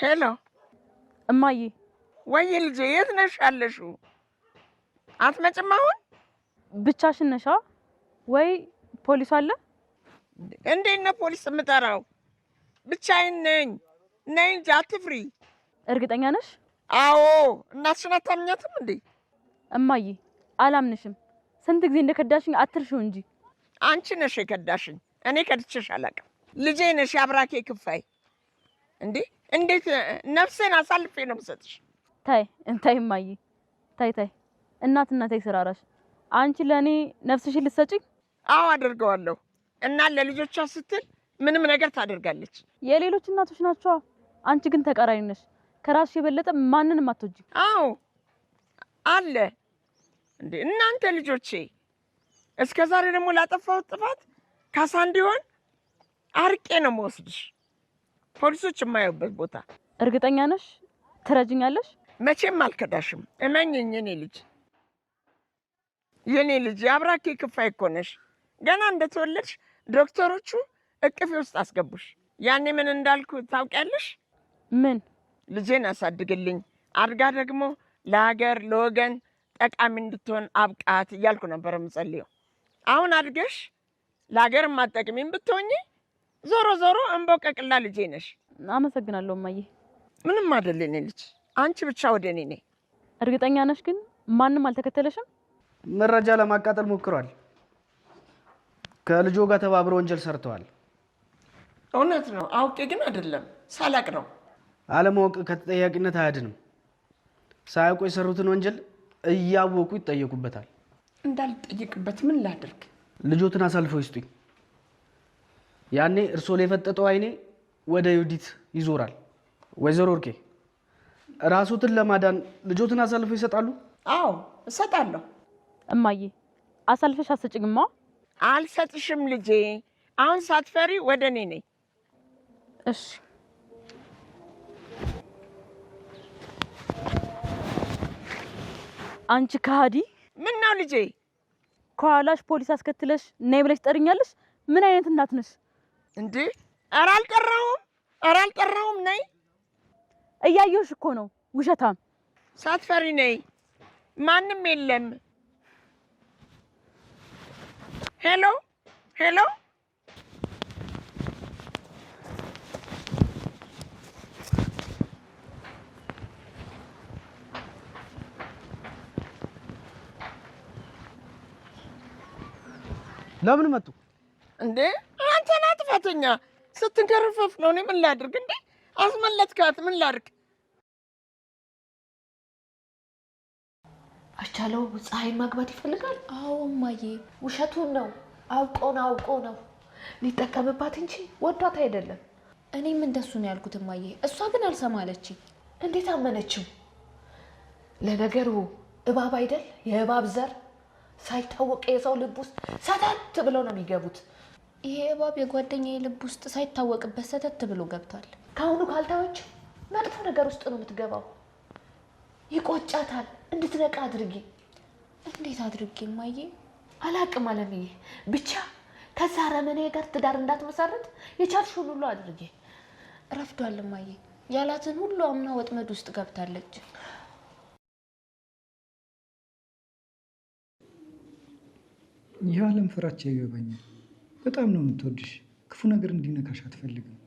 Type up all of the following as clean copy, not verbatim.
ሄሎ እማዬ። ወይ ልጄ የት ነሽ ያለሽው? አትመጭም አሁን? ብቻሽን ነሻ ወይ ፖሊስ አለ? እንዴት ነው ፖሊስ የምጠራው? ብቻዬን ነኝ። ነይ እንጂ አትፍሪ። እርግጠኛ ነሽ? አዎ። እናትሽን አታምኛትም እንዴ? እማዬ አላምንሽም። ስንት ጊዜ እንደከዳሽኝ አትርሺው እንጂ። አንቺ ነሽ የከዳሽኝ። እኔ ከድቼሽ አላውቅም። ልጄ ነሽ የአብራኬ ክፋይ። እንዴ እንዴት ነፍሴን አሳልፌ ነው የምሰጥሽ? ታይ እማዬ ታይ እናት ይስራራሽ። አንቺ ለኔ ነፍስሽን ልትሰጪኝ? አዎ አደርገዋለሁ። እና ለልጆቿ ስትል ምንም ነገር ታደርጋለች። የሌሎች እናቶች ናቸው። አንቺ ግን ተቃራኒ ነሽ። ከራስሽ የበለጠ ማንንም አትወጂ። አዎ አለ እንዴ እናንተ ልጆቼ። እስከዛሬ ደግሞ ላጠፋሁት ጥፋት ካሳ እንዲሆን አርቄ ነው የምወስድሽ ፖሊሶች የማያዩበት ቦታ። እርግጠኛ ነሽ ትረጅኛለሽ? መቼም አልከዳሽም። እመኝኝ የኔ ልጅ የአብራኬ ክፋይ እኮ ነሽ። ገና እንደተወለድሽ ዶክተሮቹ እቅፌ ውስጥ አስገቡሽ። ያኔ ምን እንዳልኩ ታውቂያለሽ? ምን? ልጄን አሳድግልኝ፣ አድጋ ደግሞ ለሀገር ለወገን ጠቃሚ እንድትሆን አብቃት እያልኩ ነበር የምጸልየው። አሁን አድገሽ ለሀገር ማጠቅሚም ብትሆኚ ዞሮ እንቦቀቅላ ልጄ ነሽ። አመሰግናለሁ እማዬ። ምንም አይደል የኔ ልጅ። አንቺ ብቻ ወደ እኔ ነይ። እርግጠኛ ነሽ ግን ማንም አልተከተለሽም? መረጃ ለማቃጠል ሞክሯል። ከልጆ ጋር ተባብረው ወንጀል ሰርተዋል። እውነት ነው። አውቄ ግን አይደለም፣ ሳላቅ ነው። አለማወቅ ከተጠያቂነት አያድንም። ሳያውቁ የሰሩትን ወንጀል እያወቁ ይጠየቁበታል። እንዳልጠየቅበት ምን ላድርግ? ልጆትን አሳልፈው ይስጡኝ። ያኔ እርሶ ላይ የፈጠጠው አይኔ ወደ ዩዲት ይዞራል። ወይዘሮ ወርቄ ራስዎትን ለማዳን ልጆትን አሳልፈው ይሰጣሉ? አዎ እሰጣለሁ። እማዬ አሳልፈሽ አትሰጭኝማ? አልሰጥሽም ልጄ። አሁን ሳትፈሪ ወደ እኔ ነይ። እሺ። አንቺ ከሃዲ! ምን ነው ልጄ? ከኋላሽ ፖሊስ አስከትለሽ ነይ ብለሽ ጠርኛለሽ? ምን አይነት እናት ነሽ እንዴ? ኧረ አልጠራሁም። ነይ። እያየሁሽ እኮ ነው ውሸታም። ሳትፈሪ ነይ። ማንም የለም። ሄሎ ለምን መጡ እንዴ? አንተና ጥፋተኛ ስትንከረፈፍ ነው። እኔ ምን ላድርግ እንዴ? አስመለጥካት። ምን ላድርግ? አስቻለው ፀሐይ ማግባት ይፈልጋል? አዎ እማዬ፣ ውሸቱን ነው። አውቆ ነው ሊጠቀምባት እንጂ ወዷት አይደለም። እኔም እንደሱ ነው ያልኩት እማዬ። እሷ ግን አልሰማለችኝ። እንዴት አመነችው? ለነገሩ እባብ አይደል? የእባብ ዘር ሳይታወቅ የሰው ልብ ውስጥ ሰተት ብለው ነው የሚገቡት። ይሄ እባብ የጓደኛዬ ልብ ውስጥ ሳይታወቅበት ሰተት ብሎ ገብቷል። ከአሁኑ ካልታወች መጥፎ ነገር ውስጥ ነው የምትገባው። ይቆጫታል። እንድትነቃ አድርጊ። እንዴት አድርጊ እማዬ? አላቅም አለምዬ። ብቻ ከዛ ረመኔ ጋር ትዳር እንዳትመሰረት የቻልሽውን ሁሉ አድርጊ። ረፍዷል እማዬ። ያላትን ሁሉ አምና ወጥመድ ውስጥ ገብታለች። የዓለም ፍራቻ ይገባኛል። በጣም ነው የምትወድሽ። ክፉ ነገር እንዲነካሽ አትፈልግም።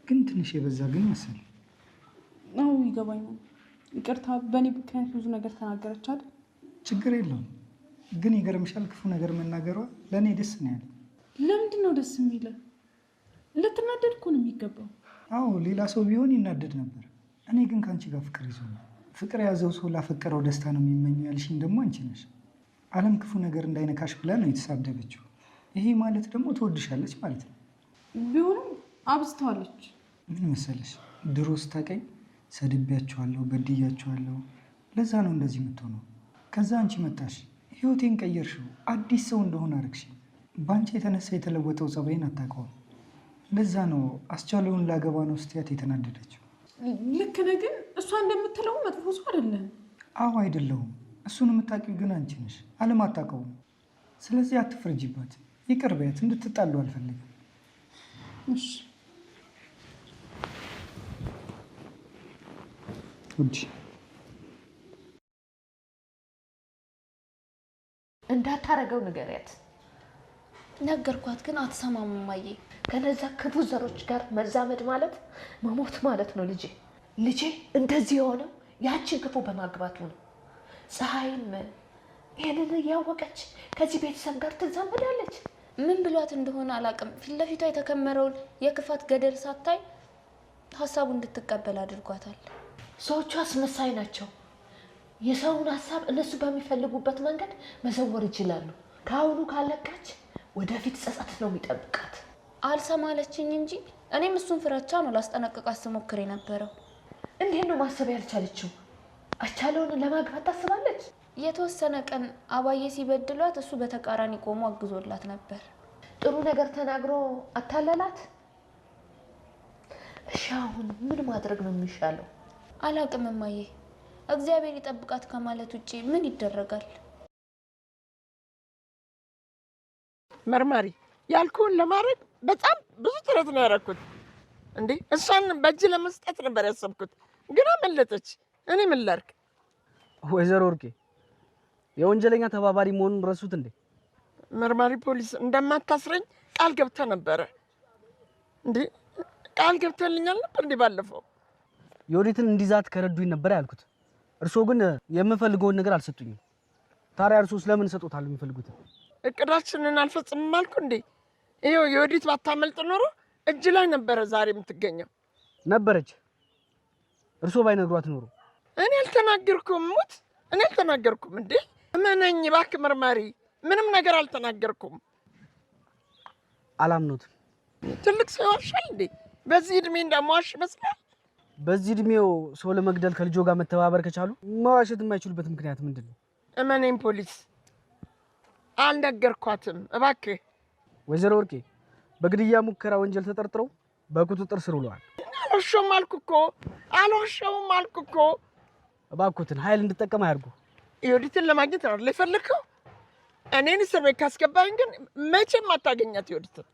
ግን ትንሽ የበዛ ግን መሰል። አዎ ይገባኛል። ይቅርታ፣ በእኔ ምክንያት ብዙ ነገር ተናገረች አይደል? ችግር የለውም። ግን ይገርምሻል፣ ክፉ ነገር መናገሯ ለእኔ ደስ ነው ያለ። ለምንድን ነው ደስ የሚለ? ልትናደድ እኮ ነው የሚገባው። አዎ ሌላ ሰው ቢሆን ይናደድ ነበር። እኔ ግን ከአንቺ ጋር ፍቅር ይዞ ነው። ፍቅር የያዘው ሰው ላፈቀረው ደስታ ነው የሚመኘው ያልሽኝ ደግሞ አንቺ ነሽ። ዓለም ክፉ ነገር እንዳይነካሽ ብላ ነው የተሳደበችው። ይሄ ማለት ደግሞ ትወድሻለች ማለት ነው። ቢሆንም አብዝተዋለች። ምን መሰለሽ፣ ድሮ ስታውቀኝ ሰድቤያቸዋለሁ፣ በድያቸዋለሁ። ለዛ ነው እንደዚህ የምትሆነው። ከዛ አንቺ መጣሽ፣ ህይወቴን ቀየርሽው፣ አዲስ ሰው እንደሆነ አደረግሽ። በአንቺ የተነሳ የተለወጠው ጸባይን አታውቀውም። ለዛ ነው አስቻለውን ላገባ ነው ስትያት የተናደደችው። ልክ ነህ፣ ግን እሷ እንደምትለው መጥፎ ሰው አይደለም። አዎ አይደለሁም። እሱን የምታውቂው ግን አንቺ ነሽ፣ ዓለም አታውቀውም። ስለዚህ አትፍረጂባት፣ ይቅር በያት። እንድትጣሉ አልፈልግም። እሺ ውጪ እንዳታረገው ንገሪያት። ነገርኳት ግን አትሰማም እማዬ። ከነዛ ክፉ ዘሮች ጋር መዛመድ ማለት መሞት ማለት ነው ልጄ። ልጄ እንደዚህ የሆነው ያችን ክፉ በማግባቱ ነው። ፀሐይም ይህንን እያወቀች ከዚህ ቤተሰብ ጋር ትዛመዳለች። ምን ብሏት እንደሆነ አላውቅም። ፊት ለፊቷ የተከመረውን የክፋት ገደል ሳታይ ሀሳቡ እንድትቀበል አድርጓታል። ሰዎቹ አስመሳይ ናቸው። የሰውን ሀሳብ እነሱ በሚፈልጉበት መንገድ መዘወር ይችላሉ። ከአሁኑ ካለቃች ወደፊት ጸጸት ነው የሚጠብቃት። አልሰማለችኝ እንጂ እኔም እሱን ፍራቻ ነው ላስጠነቅቃት ስሞክር የነበረው። እንዴት ነው ማሰብ ያልቻለችው? አቻለውን ለማግባት ታስባለች። የተወሰነ ቀን አባዬ ሲበድሏት እሱ በተቃራኒ ቆሞ አግዞላት ነበር። ጥሩ ነገር ተናግሮ አታለላት። እሺ አሁን ምን ማድረግ ነው የሚሻለው? አላውቅም እማዬ። እግዚአብሔር ይጠብቃት ከማለት ውጪ ምን ይደረጋል? መርማሪ ያልኩን ለማድረግ በጣም ብዙ ጥረት ነው ያደረኩት። እንዴ እሷን በእጅ ለመስጠት ነበር ያሰብኩት፣ ግን አመለጠች። እኔ ምን ላድርግ? ወይዘሮ ወርቄ የወንጀለኛ ተባባሪ መሆኑን ረሱት እንዴ? መርማሪ ፖሊስ እንደማታስረኝ ቃል ገብተ ነበረ እንዴ? ቃል ገብተልኛል ነበር እንዴ ባለፈው? ዮዲትን እንዲዛት ከረዱኝ ነበር ያልኩት። እርሶ ግን የምፈልገውን ነገር አልሰጡኝም። ታዲያ እርሶ ስለምን ሰጡታል የሚፈልጉት? እቅዳችንን አልፈጽምም አልኩ እንዴ? ይሄው ዮዲት ባታመልጥ ኖሮ እጅ ላይ ነበረ ዛሬ የምትገኘው። ነበረች። እርሶ ባይነግሯት ኖሮ። እኔ አልተናገርኩም። ሙት እኔ አልተናገርኩም እንዴ? እመነኝ እባክህ መርማሪ፣ ምንም ነገር አልተናገርኩም። አላምኖትም። ትልቅ ሰው ያዋሻል እንዴ? በዚህ እድሜ እንደማዋሽ ይመስላል? በዚህ እድሜው ሰው ለመግደል ከልጆ ጋር መተባበር ከቻሉ መዋሸት የማይችሉበት ምክንያት ምንድን ነው? እመነኝ ፖሊስ፣ አልነገርኳትም እባክህ። ወይዘሮ ወርቄ በግድያ ሙከራ ወንጀል ተጠርጥረው በቁጥጥር ስር ውለዋል። አልዋሸሁም አልኩ እኮ። እባክዎትን ኃይል እንድጠቀም አያርጉ። ዮዲትን ለማግኘት ነው የፈለግከው? እኔን እስር ቤት ካስገባኝ ግን መቼም አታገኛት ዮዲትን።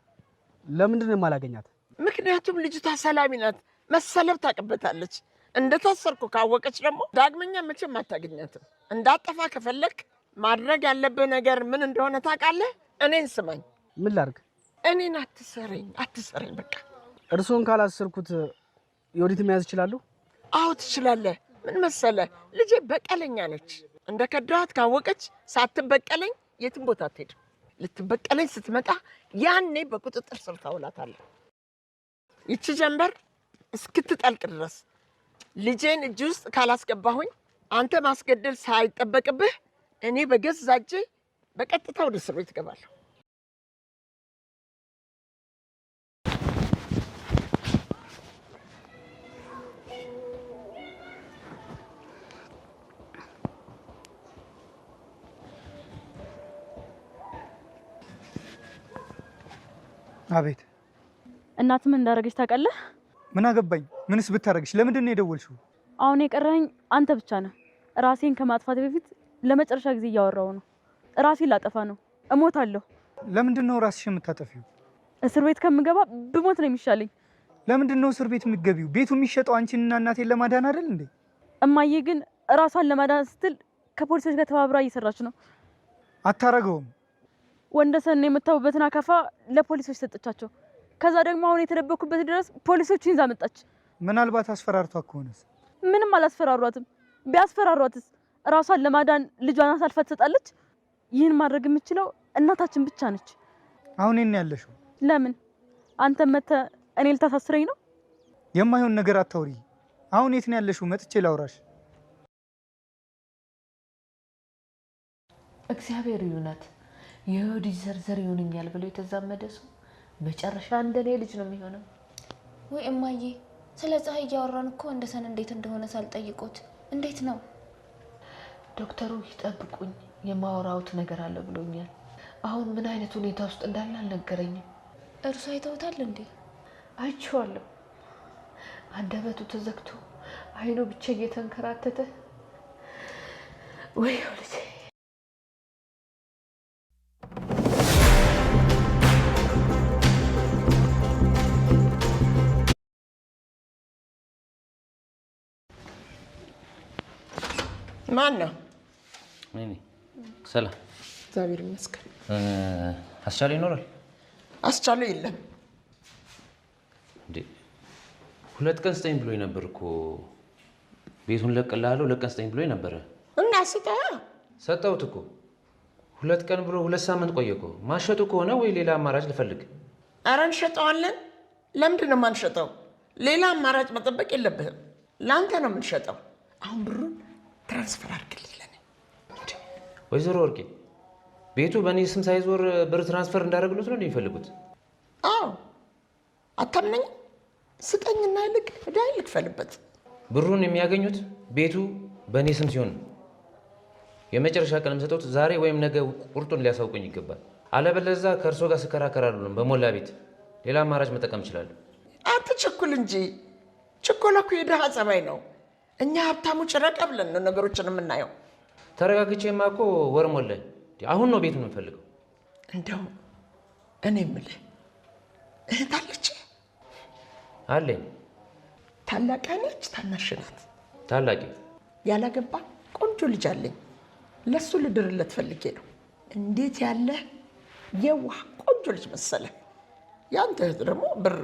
ለምንድን ነው የማላገኛት? ምክንያቱም ልጅቷ ሰላሚ ናት፣ መሰለብ ታውቅበታለች። እንደታሰርኩ ካወቀች ደግሞ ዳግመኛ መቼም አታገኛትም። እንዳጠፋ ከፈለክ ማድረግ ያለብህ ነገር ምን እንደሆነ ታውቃለህ? እኔን ስማኝ። ምን ላድርግ? እኔን አትሰረኝ በቃ። እርሶን ካላሰርኩት ዮዲት መያዝ እችላለሁ? አዎ ትችላለህ። ምን መሰለህ ልጄ በቀለኛ ነች። እንደ ከዳኋት ካወቀች ሳትበቀለኝ የትም ቦታ አትሄድም። ልትበቀለኝ ስትመጣ ያኔ በቁጥጥር ስር ታውላታለህ። ይቺ ጀንበር እስክትጠልቅ ድረስ ልጄን እጅ ውስጥ ካላስገባሁኝ አንተ ማስገደል ሳይጠበቅብህ እኔ በገዛ እጄ በቀጥታ ወደ እስር ቤት እገባለሁ። አቤት። እናት ምን እንዳደረገች ታውቃለህ? ምን አገባኝ? ምንስ ብታረግሽ? ለምንድን ነው የደወልሽው? አሁን የቀረኝ አንተ ብቻ ነህ። ራሴን ከማጥፋት በፊት ለመጨረሻ ጊዜ እያወራው ነው። ራሴን ላጠፋ ነው። እሞታለሁ። ለምንድን ነው ራስሽን የምታጠፊው? እስር ቤት ከምገባ ብሞት ነው የሚሻለኝ። ለምንድን ነው እስር ቤት የምትገቢው? ቤቱ የሚሸጠው አንቺንና እናቴን ለማዳን አይደል እንዴ? እማዬ ግን ራሷን ለማዳን ስትል ከፖሊሶች ጋር ተባብራ እየሰራች ነው። አታረገውም። ወንደሰን የምታውበትን አካፋ ለፖሊሶች ሰጠቻቸው። ከዛ ደግሞ አሁን የተደበኩበት ድረስ ፖሊሶችን ይዛ መጣች። ምናልባት አስፈራርቷ ከሆነስ? ምንም አላስፈራሯትም። ቢያስፈራሯትስ ራሷን ለማዳን ልጇን አሳልፋ ትሰጣለች? ይህን ማድረግ የምችለው እናታችን ብቻ ነች። አሁን እኔ ያለሽው ለምን? አንተ መተህ እኔ ልታሳስረኝ ነው? የማይሆን ነገር አታውሪ። አሁን የት ነው ያለሽው? መጥቼ ላውራሽ። እግዚአብሔር ይሁናት። የዮዲት ዘርዘር ይሆንኛል ብሎ የተዛመደ ሰው መጨረሻ እንደኔ ልጅ ነው የሚሆነው። ወይ እማዬ፣ ስለ ፀሐይ እያወራን እኮ ወንደሰን እንዴት እንደሆነ ሳልጠይቆት እንዴት ነው? ዶክተሩ ይጠብቁኝ የማወራውት ነገር አለ ብሎኛል። አሁን ምን አይነት ሁኔታ ውስጥ እንዳለ አልነገረኝም። እርሱ አይተውታል እንዴ? አይቼዋለሁ። አንደበቱ ተዘግቶ አይኑ ብቻ እየተንከራተተ ወይ ልጄ። ማን ነው? እኔ ሰላም። እግዚአብሔር ይመስገን። አስቻለ ይኖራል? አስቻለ የለም። እንዴ 2 ቀን ስጠኝ ብሎኝ ነበር እኮ። ቤቱን ለቅልሃለሁ 2 ቀን ስጠኝ ብሎኝ ነበረ። እና ስጠህ? ሰጠሁት እኮ 2 ቀን ብሎ 2 ሳምንት ቆየ እኮ። ማሸጡ ከሆነ ወይ ሌላ አማራጭ ልፈልግ። ኧረ እንሸጠዋለን። ለምንድን ነው የማንሸጠው? ሌላ አማራጭ መጠበቅ የለብህም። ለአንተ ነው የምንሸጠው። አሁን ብሩን ትራንስፈር አድርግልኝ ለኔ። ወይዘሮ ወርቄ ቤቱ በእኔ ስም ሳይዞር ብር ትራንስፈር እንዳደረግሉት ነው የሚፈልጉት? አዎ አታምነኝም? ስጠኝና ይልቅ ዕዳ ልክፈልበት። ብሩን የሚያገኙት ቤቱ በእኔ ስም ሲሆን የመጨረሻ ቀን የምሰጠው ዛሬ ወይም ነገ ቁርጡን ሊያሳውቁኝ ይገባል። አለበለዚያ ከእርሶ ጋር ስከራከራሉ በሞላ ቤት ሌላ አማራጭ መጠቀም እችላለሁ። አትቸኩል እንጂ። ችኮላ እኮ የድሃ ጸባይ ነው። እኛ ሀብታሙ ጭረቃ ብለን ነው ነገሮችን የምናየው። ተረጋግቼማ እኮ ወር ሞላኝ። አሁን ነው ቤቱን የምፈልገው። እንደው እኔ የምልህ እህት አለች? አለኝ። ታላቅ ነች ታናሽ ናት? ታላቂ። ያላገባ ቆንጆ ልጅ አለኝ። ለሱ ልድርለት ፈልጌ ነው። እንዴት ያለ የዋህ ቆንጆ ልጅ መሰለ። ያንተ እህት ደግሞ ብር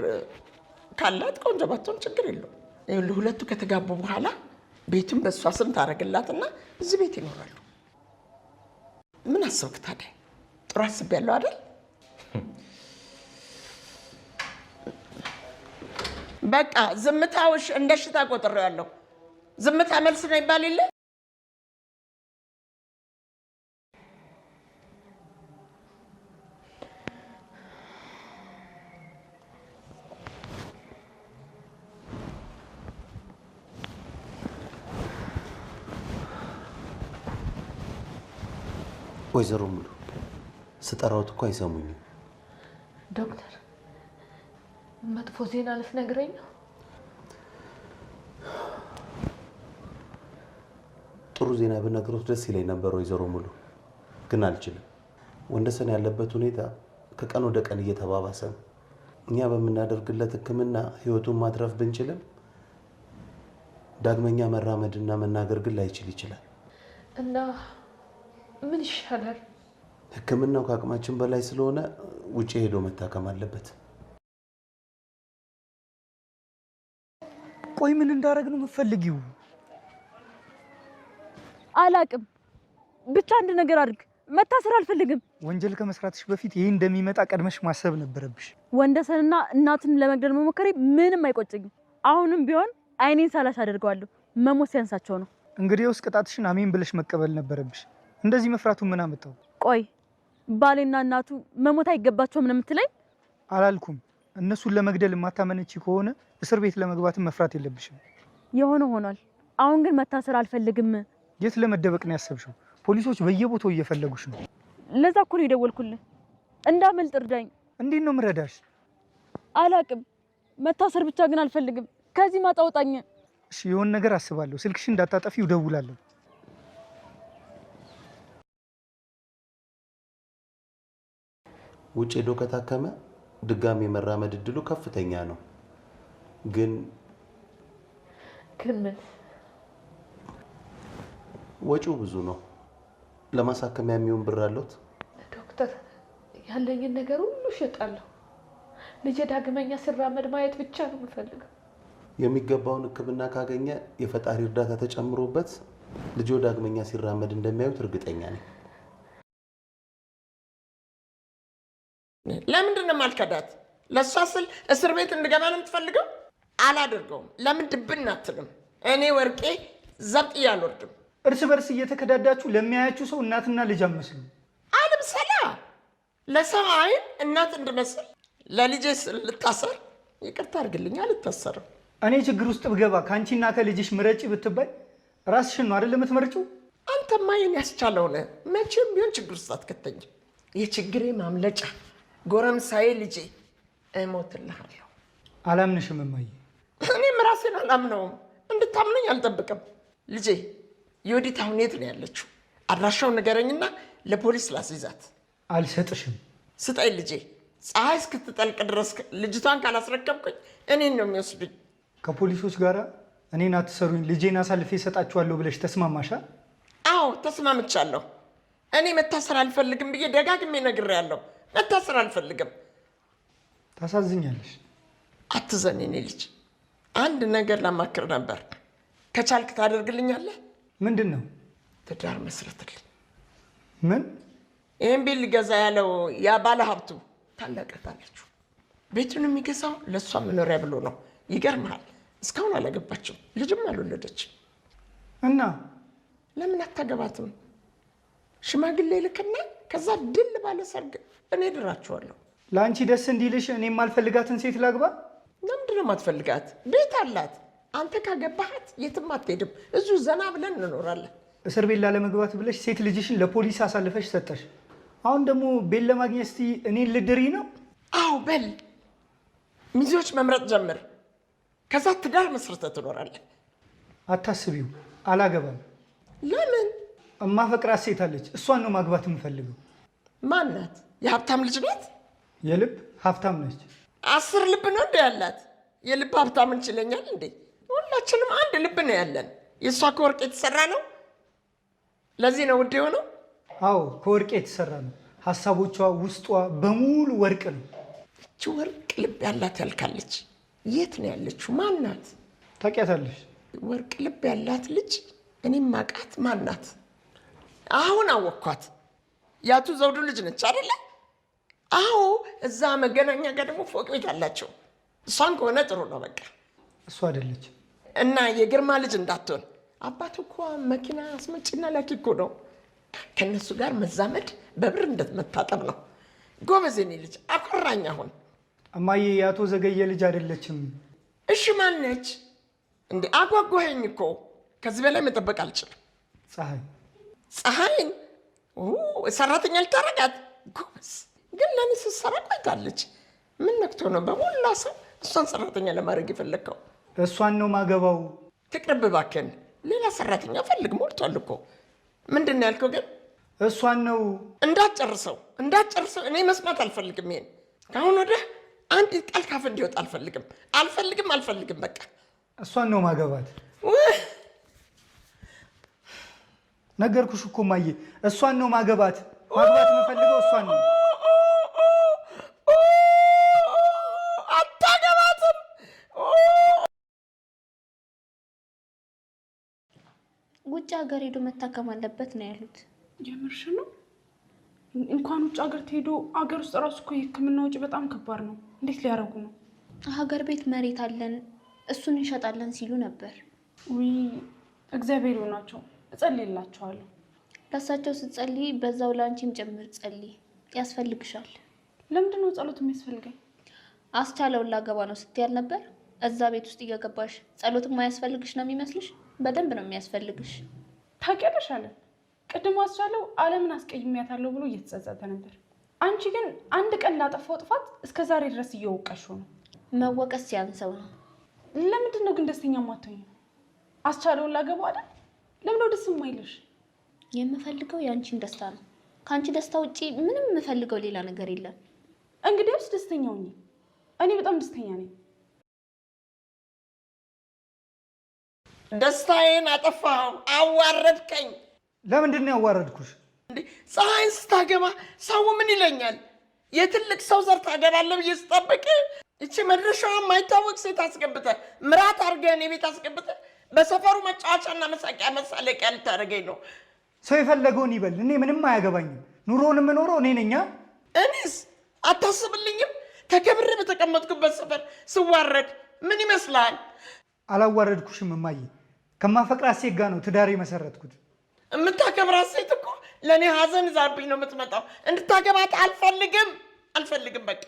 ካላት ቆንጆ ባትሆን ችግር የለውም። ሁለቱ ከተጋቡ በኋላ ቤቱን በእሷ ስም ታደርግላትና እዚህ ቤት ይኖራሉ። ምን አሰብክ ታዲያ? ጥሩ አስቤያለሁ አይደል? በቃ ዝምታውሽ እንደ ሽታ ቆጥሬዋለሁ። ዝምታ መልስ ነው ይባል የለ? ወይዘሮ ሙሉ ስጠራውት እኮ አይሰሙኝም። ዶክተር መጥፎ ዜና ልትነግረኝ ነው? ጥሩ ዜና ብነግሮት ደስ ይለኝ ነበር ወይዘሮ ሙሉ፣ ግን አልችልም። ወንደሰን ያለበት ሁኔታ ከቀን ወደ ቀን እየተባባሰ ነው። እኛ በምናደርግለት ሕክምና ህይወቱን ማትረፍ ብንችልም ዳግመኛ መራመድና መናገር ግን ላይችል ይችላል። እና ምን ይሻላል? ሕክምናው ከአቅማችን በላይ ስለሆነ ውጪ ሄዶ መታከም አለበት። ቆይ ምን እንዳደረግ ነው የምትፈልጊው? አላቅም። ብቻ አንድ ነገር አድርግ። መታሰር አልፈልግም። ወንጀል ከመስራትሽ በፊት ይሄ እንደሚመጣ ቀድመሽ ማሰብ ነበረብሽ። ወንደሰንና እናትን ለመግደል መሞከሬ ምንም አይቆጭኝም። አሁንም ቢሆን አይኔን ሳላሽ አደርገዋለሁ። መሞት ሲያንሳቸው ነው። እንግዲያውስ ቅጣትሽን አሜን ብለሽ መቀበል ነበረብሽ። እንደዚህ መፍራቱ ምን አመጣው? ቆይ ባሌና እናቱ መሞት አይገባቸውም ነው የምትለኝ? አላልኩም። እነሱን ለመግደል የማታመነቺ ከሆነ እስር ቤት ለመግባትም መፍራት የለብሽም። የሆነ ሆኗል። አሁን ግን መታሰር አልፈልግም። የት ለመደበቅ ነው ያሰብሽው? ፖሊሶች በየቦታው እየፈለጉሽ ነው። ለዛ እኮ ነው የደወልኩልህ። እንዳመልጥ እርዳኝ። እንዴት ነው ምረዳሽ? አላቅም። መታሰር ብቻ ግን አልፈልግም። ከዚህ ማጣውጣኝ። እሺ የሆነ ነገር አስባለሁ። ስልክሽ እንዳታጠፊው እደውላለሁ። ውጭ ሄዶ ከታከመ ድጋሚ መራመድ እድሉ ከፍተኛ ነው። ግን ምን? ወጪው ብዙ ነው። ለማሳከሚያ የሚሆን ብር አለዎት? ዶክተር ያለኝን ነገር ሁሉ እሸጣለሁ። ልጄ ዳግመኛ ሲራመድ ማየት ብቻ ነው የምፈልገው። የሚገባውን ሕክምና ካገኘ የፈጣሪ እርዳታ ተጨምሮበት ልጆ ዳግመኛ ሲራመድ እንደሚያዩት እርግጠኛ ነኝ። ለምንድን ነው የማልከዳት? ለእሷ ስል እስር ቤት እንድገባ ነው የምትፈልገው? አላደርገውም። ለምን ድብን አትልም? እኔ ወርቄ ዘብጥ አልወርድም። እርስ በርስ እየተከዳዳችሁ ለሚያያችሁ ሰው እናትና ልጅ አመስሉ። አልምሰላ ለሰው አይን እናት እንድመስል ለልጄ ስል ልታሰር? ይቅርታ አድርግልኝ፣ አልታሰርም። እኔ ችግር ውስጥ ብገባ ከአንቺና ከልጅሽ ምረጪ ብትባይ ራስሽን ነው አይደል የምትመርጪው? አንተማ ይሄን ያስቻለው ነህ። መቼም ቢሆን ችግር ውስጥ አትከተኝም። የችግሬ ማምለጫ ጎረምሳዬ ልጄ፣ እሞትልሃለሁ። አላምንሽም እማዬ። እኔም ራሴን አላምነውም። እንድታምነኝ አልጠብቅም። ልጄ የወዲት አሁን የት ነው ያለችው? አድራሻውን ንገረኝና ለፖሊስ ላስይዛት። አልሰጥሽም። ስጠኝ ልጄ። ፀሐይ እስክትጠልቅ ድረስ ልጅቷን ካላስረከብኩኝ እኔን ነው የሚወስዱኝ። ከፖሊሶች ጋር እኔን አትሰሩኝ ልጄን አሳልፌ እሰጣችኋለሁ ብለሽ ተስማማሻ? አዎ ተስማምቻለሁ። እኔ መታሰር አልፈልግም ብዬ ደጋግሜ ነግሬያለሁ። መታሰር አልፈልግም። ታሳዝኛለሽ። አትዘን የኔ ልጅ። አንድ ነገር ላማክር ነበር። ከቻልክ ታደርግልኛለህ? ምንድን ነው? ትዳር መስረትልኝ። ምን? ይህን ቤት ሊገዛ ያለው ያ ባለ ሀብቱ ታላቀታለችው። ቤቱን የሚገዛው ለእሷ መኖሪያ ብሎ ነው። ይገርምሃል፣ እስካሁን አላገባችም፣ ልጅም አልወለደችም። እና ለምን አታገባትም? ሽማግሌ ልክና ከዛ ድል ባለ ሰርግ እኔ ድራችኋለሁ። ለአንቺ ደስ እንዲልሽ እኔ የማልፈልጋትን ሴት ላግባ? ለምንድን ነው የማትፈልጋት? ቤት አላት። አንተ ካገባሃት የትም አትሄድም። እዚሁ ዘና ብለን እንኖራለን። እስር ቤት ላለመግባት ብለሽ ሴት ልጅሽን ለፖሊስ አሳልፈሽ ሰጠሽ። አሁን ደግሞ ቤት ለማግኘት እስቲ እኔን ልድሪ ነው? አዎ በል፣ ሚዜዎች መምረጥ ጀምር። ከዛ ትዳር መስርተህ ትኖራለህ። አታስቢው፣ አላገባም። ለምን? እማፈቅራት ሴት አለች። እሷን ነው ማግባት የምፈልገው። ማን ናት? የሀብታም ልጅ ናት? የልብ ሀብታም ነች። 10 ልብ ነው እንደ ያላት። የልብ ሀብታም እንችለኛል እንዴ? ሁላችንም አንድ ልብ ነው ያለን። የእሷ ከወርቅ የተሰራ ነው። ለዚህ ነው ውድ የሆነው። አዎ ከወርቅ የተሰራ ነው። ሀሳቦቿ ውስጧ በሙሉ ወርቅ ነው። እቺ ወርቅ ልብ ያላት ያልካለች የት ነው ያለችው? ማን ናት? ታውቂያታለሽ? ወርቅ ልብ ያላት ልጅ እኔም ማቃት ማን ናት? አሁን አወኳት። ያቱ ዘውዱ ልጅ ነች አይደለ? አዎ እዛ መገናኛ ጋር ደግሞ ፎቅ ቤት አላቸው። እሷን ከሆነ ጥሩ ነው። በቃ እሷ አይደለች። እና የግርማ ልጅ እንዳትሆን። አባቱ እኮ መኪና አስመጭና ላኪ እኮ ነው። ከነሱ ጋር መዛመድ በብር እንደመታጠብ ነው። ጎበዝ የኔ ልጅ አኮራኝ። አሁን እማዬ የአቶ ዘገየ ልጅ አይደለችም። እሺ ማን ነች እንዴ? አጓጓኸኝ እኮ። ከዚህ በላይ መጠበቅ አልችልም። ፀሐይ። ፀሐይን ሰራተኛ ልታረጋት? ጎበዝ። ግን ለእኔ ስትሰራ ቆይታለች። ምን ነክቶ ነው በሞላ ሰው እሷን ሰራተኛ ለማድረግ የፈለግከው? እሷን ነው ማገባው። ትቅርብ እባክህን። ሌላ ሰራተኛ ፈልግ፣ ሞልቷል እኮ። ምንድን ነው ያልከው ግን? እሷን ነው። እንዳትጨርሰው። እኔ መስማት አልፈልግም። ይሄን ከአሁን ወዲህ አንዲት ቃል ካፍ እንዲወጣ አልፈልግም። በቃ እሷን ነው ማገባት። ነገርኩሽ እኮ ማየ፣ እሷን ነው ማገባት። ማግባት የምፈልገው እሷን ነው። አታገባትም። ውጭ ሀገር ሄዶ መታከም አለበት ነው ያሉት። የምርሽ ነው? እንኳን ውጭ ሀገር ትሄዶ ሀገር ውስጥ ራሱ እኮ የሕክምና ወጪ በጣም ከባድ ነው። እንዴት ሊያደርጉ ነው? ሀገር ቤት መሬት አለን እሱን እንሸጣለን ሲሉ ነበር። ውይ እግዚአብሔር ይሆናቸው። እጸልይላቸዋለሁ። ለእሳቸው ስትጸልይ በዛው ለአንቺም ጭምር ጸልይ፣ ያስፈልግሻል። ለምንድን ነው ጸሎት የሚያስፈልገኝ? አስቻለውን ላገባ ነው ስትያል ነበር። እዛ ቤት ውስጥ እየገባሽ ጸሎት የማያስፈልግሽ ነው የሚመስልሽ? በደንብ ነው የሚያስፈልግሽ። ታውቂያለሽ አለ ቅድሞ አስቻለው ዓለምን አስቀይሜያታለሁ ብሎ እየተጸጸተ ነበር። አንቺ ግን አንድ ቀን ላጠፋው ጥፋት እስከ ዛሬ ድረስ እየወቀሽው ነው። መወቀስ ሲያንሰው ነው። ለምንድን ነው ግን ደስተኛ ማትሆኝ? አስቻለውን ላገባው አይደል? ለምን ደስ የማይልሽ? የምፈልገው የአንቺን ደስታ ነው። ከአንቺ ደስታ ውጪ ምንም የምፈልገው ሌላ ነገር የለም። እንግዲያውስ ደስተኛ ሁኚ። እኔ በጣም ደስተኛ ነኝ። ደስታዬን አጠፋኸው፣ አዋረድከኝ። ለምንድን ነው ያዋረድኩሽ? ፀሐይን ስታገባ ሰው ምን ይለኛል? የትልቅ ሰው ዘር ታገባለህ ብዬ ስጠብቅ ይቺ መድረሻዋ የማይታወቅ ሴት አስገብተህ ምራት አድርገህ እኔ ቤት አስገብተህ በሰፈሩ መጫወቻና መሳቂያ መሳለቂያ ልታደርገኝ ነው። ሰው የፈለገውን ይበል፣ እኔ ምንም አያገባኝም። ኑሮውን የምኖረው እኔ ነኝ። እኔስ አታስብልኝም? ተከብሬ በተቀመጥኩበት ሰፈር ስዋረድ ምን ይመስልሃል? አላዋረድኩሽም እማዬ። ከማፈቅራት ሴት ጋር ነው ትዳር የመሰረትኩት። የምታከብራት ሴት እኮ ለእኔ ሀዘን ዛብኝ ነው የምትመጣው። እንድታገባት አልፈልግም። በቃ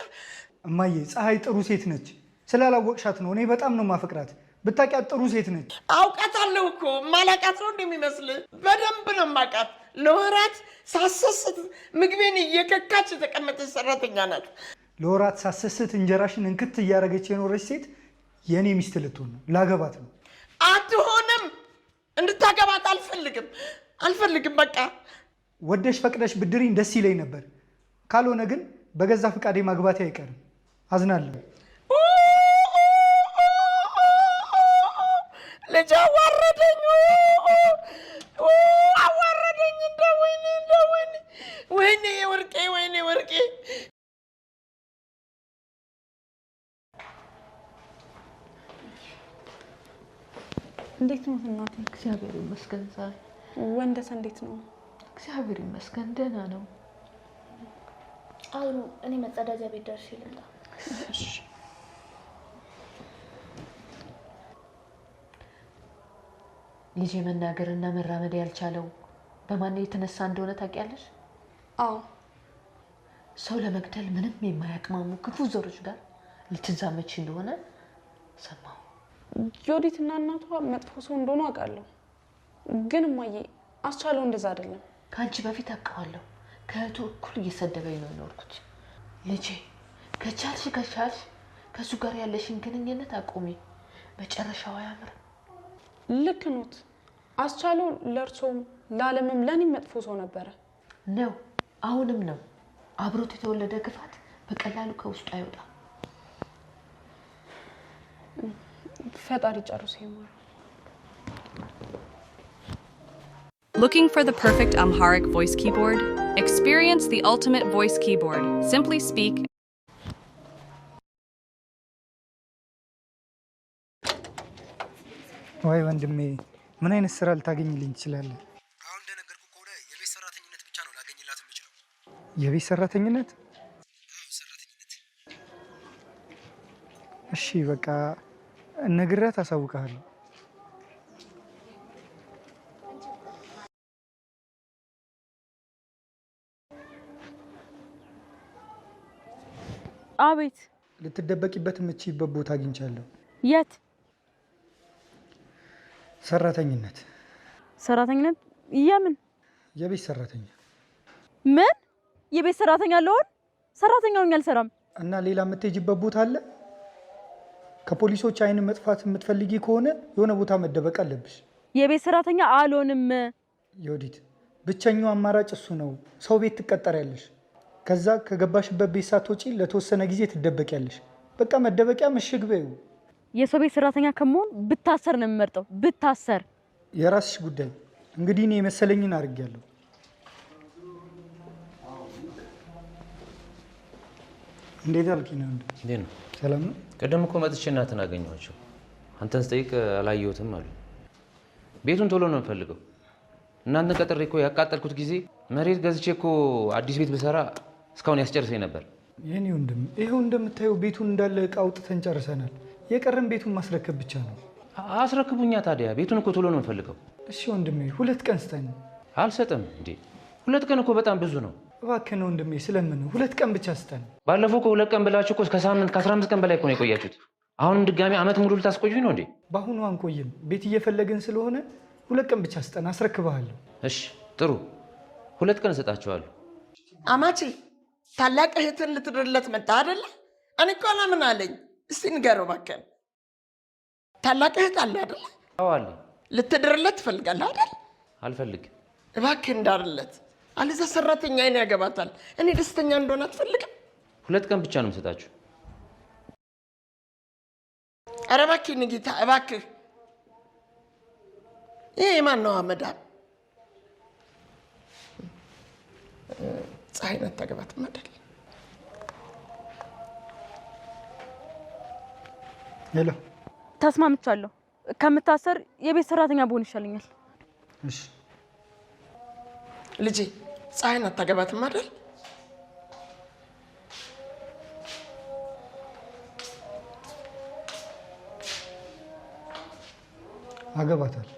እማዬ ፀሐይ ጥሩ ሴት ነች። ስላላወቅሻት ነው። እኔ በጣም ነው ማፈቅራት። ብታውቂያት ጥሩ ሴት ነች። አውቃታለሁ እኮ። ማላውቃት ነው እንደሚመስልህ? በደንብ ነው የማውቃት። ለወራት ሳሰስት ምግቤን እየከካች የተቀመጠች ሰራተኛ ናት። ለወራት ሳሰስት እንጀራሽን እንክት እያደረገች የኖረች ሴት የእኔ ሚስት ልትሆን ነው። ላገባት ነው። አትሆንም። እንድታገባት አልፈልግም። በቃ ወደሽ ፈቅደሽ ብድሪኝ ደስ ይለኝ ነበር። ካልሆነ ግን በገዛ ፈቃዴ ማግባቴ አይቀርም። አዝናለሁ። ልጅ አዋረደኝ። እንዴት ነው እናቴ? እግዚአብሔር ይመስገን። ዛሬ ወንደሰ እንዴት ነው? እግዚአብሔር ይመስገን ደህና ነው። አሁን እኔ መጸዳጃ ቤት ደርሼ ልምጣ። እሺ። ልጄ መናገርና መራመድ ያልቻለው በማን የተነሳ እንደሆነ ታውቂያለሽ? አዎ። ሰው ለመግደል ምንም የማያቅማሙ ክፉ ዘሮች ጋር ልትዛመች እንደሆነ ሰማሁ። ዮዲትና እናቷ መጥፎ ሰው እንደሆኑ አውቃለሁ። ግን እማዬ አስቻለው እንደዛ አይደለም። ከአንቺ በፊት አውቀዋለሁ። ከእህቱ እኩል እየሰደበኝ ነው የኖርኩት። ልጄ ከቻልሽ ከእሱ ጋር ያለሽን ግንኙነት አቁሚ። መጨረሻው አያምርም። ልክ ኖት። አስቻለው ለእርሶም ለዓለምም ለእኔም መጥፎ ሰው ነበረ ነው። አሁንም ነው። አብሮት የተወለደ ክፋት በቀላሉ ከውስጡ አይወጣም። ፈጣሪ ጨርሶ ይማር። Looking for the perfect Amharic voice keyboard? Experience the ultimate voice keyboard. Simply speak. ወይ ወንድሜ ምን አይነት ስራ ልታገኝልኝ ትችላለህ? አሁን እንደነገርኩ ከሆነ የቤት ሰራተኝነት ብቻ ነው ላገኝላት የምችለው። የቤት ሰራተኝነት? ሰራተኝነት። እሺ በቃ ነግሬያት አሳውቅሃለሁ። አቤት። ልትደበቂበት የምትችይበት ቦታ አግኝቻለሁ። የት? ሰራተኝነት። ሰራተኝነት? የምን? የቤት ሰራተኛ። ምን? የቤት ሰራተኛ ለሆን? ሰራተኛውን አልሰራም። እና ሌላ የምትሄጂበት ቦታ አለ? ከፖሊሶች አይን መጥፋት የምትፈልጊ ከሆነ የሆነ ቦታ መደበቅ አለብሽ። የቤት ሰራተኛ አልሆንም። ዮዲት፣ ብቸኛው አማራጭ እሱ ነው። ሰው ቤት ትቀጠሪያለሽ። ከዛ ከገባሽበት ቤት ሳትወጪ ለተወሰነ ጊዜ ትደበቂያለሽ። በቃ መደበቂያ ምሽግ በይው። የሰው ቤት ሰራተኛ ከመሆን ብታሰር ነው የምመርጠው። ብታሰር። የራስሽ ጉዳይ። እንግዲህ እኔ የመሰለኝን አድርጌያለሁ። እንዴት አልኪ ነው? እንዴት ነው? ሰላም ነው? ቀደም እኮ መጥቼ እናትን አገኘኋቸው። አንተን ስጠይቅ አላየሁትም አሉ። ቤቱን ቶሎ ነው የምፈልገው። እናንተን ቀጥሬ እኮ ያቃጠልኩት ጊዜ መሬት ገዝቼ እኮ አዲስ ቤት ብሰራ እስካሁን ያስጨርሰኝ ነበር። የኔ ወንድም ይሄው እንደምታየው ቤቱን እንዳለ እቃ አውጥተን ጨርሰናል። የቀረን ቤቱን ማስረከብ ብቻ ነው። አስረክቡኛ ታዲያ። ቤቱን እኮ ቶሎ ነው የምፈልገው። እሺ ወንድሜ 2 ቀን ስጠኝ። አልሰጥም እንዴ! 2 ቀን እኮ በጣም ብዙ ነው። እባክህ ነው ወንድሜ ስለምን 2 ቀን ብቻ ስጠኝ። ባለፈው እኮ 2 ቀን ብላችሁ እኮ እስከ ሳምንት ከ15 ቀን በላይ እኮ ነው የቆያችሁት። አሁንም ድጋሚ አመት ሙሉ ልታስቆዩኝ ነው እንዴ? በአሁኑ አንቆይም። ቤት እየፈለግን ስለሆነ 2 ቀን ብቻ ስጠን፣ አስረክብሃለሁ። እሺ ጥሩ፣ 2 ቀን እሰጣችኋለሁ። አማቼ ታላቅ እህትን ልትድርለት መጣ አይደለ? እኔ እኮ አላምን አለኝ። እስቲ ንገረው እባክህን። ታላቅ እህት አለ አይደለ? አዎ አለ። ልትድርለት ትፈልጋለህ አይደል? አልፈልግም። እባክህ እንዳርለት፣ አለዛ ሰራተኛ አይን ያገባታል። እኔ ደስተኛ እንደሆነ አትፈልግም? 2 ቀን ብቻ ነው የምሰጣችሁ። ኧረ እባክህ ንጌታ እባክህ። ይሄ ማን ነው? አመዳም ፀሐይ ናት ታገባትም አይደል? ሄሎ፣ ተስማምቻለሁ። ከምታሰር የቤት ሰራተኛ ብሆን ይሻለኛል። እሺ ልጄ፣ ፀሐይ ናት ታገባትም አይደል? አገባታል።